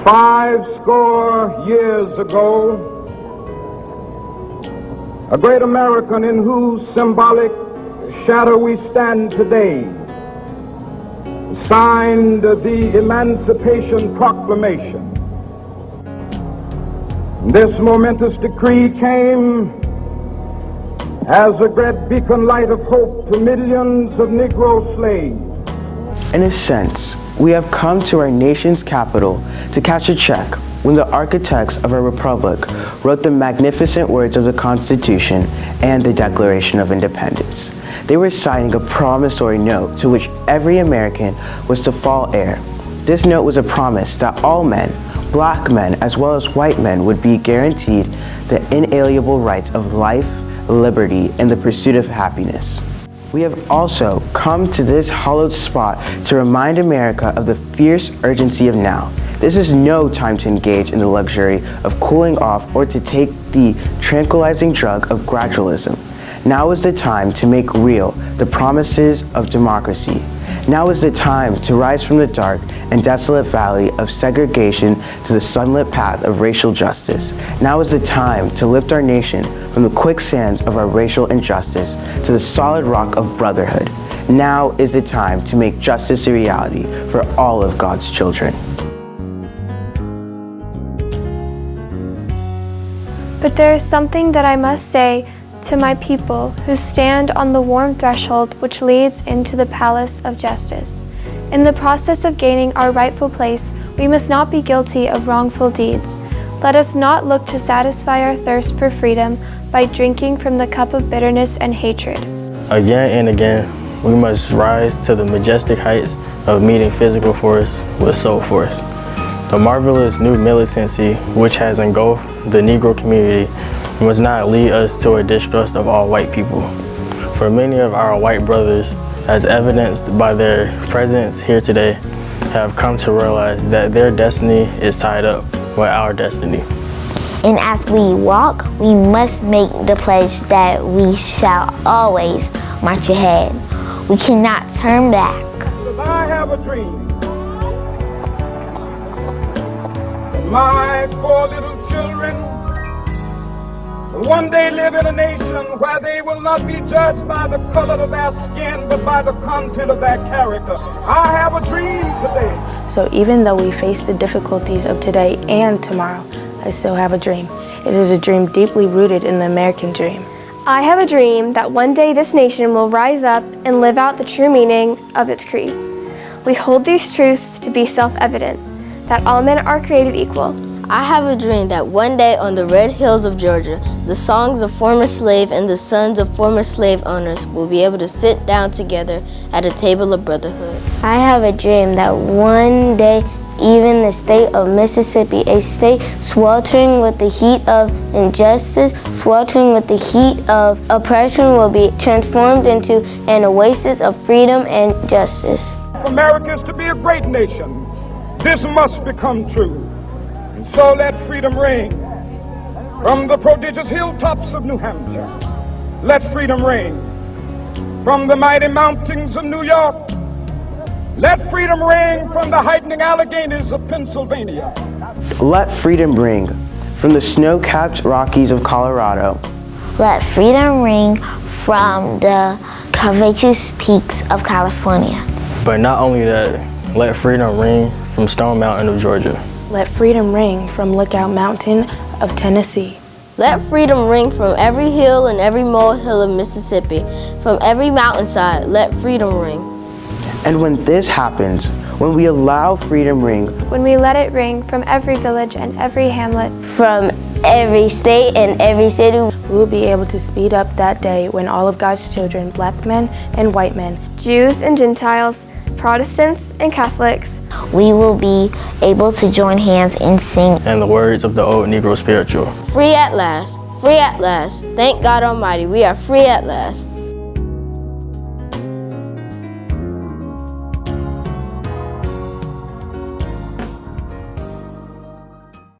50 years ago, a great American in whose symbolic shadow we stand today signed the Emancipation Proclamation. This momentous decree came as a great beacon light of hope to millions of Negro slaves. In a sense, we have come to our nation's capital to cash a check when the architects of our republic wrote the magnificent words of the Constitution and the Declaration of Independence. They were signing a promissory note to which every American was to fall heir. This note was a promise that all men, black men as well as white men, would be guaranteed the inalienable rights of life, liberty, and the pursuit of happiness. We have also come to this hallowed spot to remind America of the fierce urgency of now. This is no time to engage in the luxury of cooling off or to take the tranquilizing drug of gradualism. Now is the time to make real the promises of democracy. Now is the time to rise from the dark and desolate valley of segregation to the sunlit path of racial justice. Now is the time to lift our nation from the quicksands of our racial injustice to the solid rock of brotherhood. Now is the time to make justice a reality for all of God's children. But there is something that I must say to my people who stand on the warm threshold which leads into the palace of justice. In the process of gaining our rightful place, we must not be guilty of wrongful deeds. Let us not look to satisfy our thirst for freedom by drinking from the cup of bitterness and hatred. Again and again, we must rise to the majestic heights of meeting physical force with soul force. The marvelous new militancy which has engulfed the Negro community must not lead us to a distrust of all white people. For many of our white brothers, as evidenced by their presence here today, have come to realize that their destiny is tied up with our destiny. And as we walk, we must make the pledge that we shall always march ahead. We cannot turn back. I have a dream. My 4 little children will one day live in a nation where they will not be judged by the color of their skin, but by the content of their character. I have a dream today. So even though we face the difficulties of today and tomorrow, I still have a dream. It is a dream deeply rooted in the American dream. I have a dream that one day this nation will rise up and live out the true meaning of its creed. We hold these truths to be self-evident, that all men are created equal. I have a dream that one day on the red hills of Georgia, the songs of former slave and the sons of former slave owners will be able to sit down together at a table of brotherhood. I have a dream that one day even the state of Mississippi, a state sweltering with the heat of injustice, sweltering with the heat of oppression, will be transformed into an oasis of freedom and justice. If America is to be a great nation, this must become true. And so let freedom ring from the prodigious hilltops of New Hampshire. Let freedom ring from the mighty mountains of New York. Let freedom ring from the heightening Alleghenies of Pennsylvania. Let freedom ring from the snow-capped Rockies of Colorado. Let freedom ring from the courageous peaks of California. But not only that, let freedom ring from Stone Mountain of Georgia. Let freedom ring from Lookout Mountain of Tennessee. Let freedom ring from every hill and every molehill of Mississippi. From every mountainside, let freedom ring. And when this happens, when we allow freedom ring, when we let it ring from every village and every hamlet, from every state and every city, we will be able to speed up that day when all of God's children, black men and white men, Jews and Gentiles, Protestants and Catholics, we will be able to join hands and sing. And the words of the old Negro spiritual. Free at last, free at last. Thank God Almighty, we are free at last.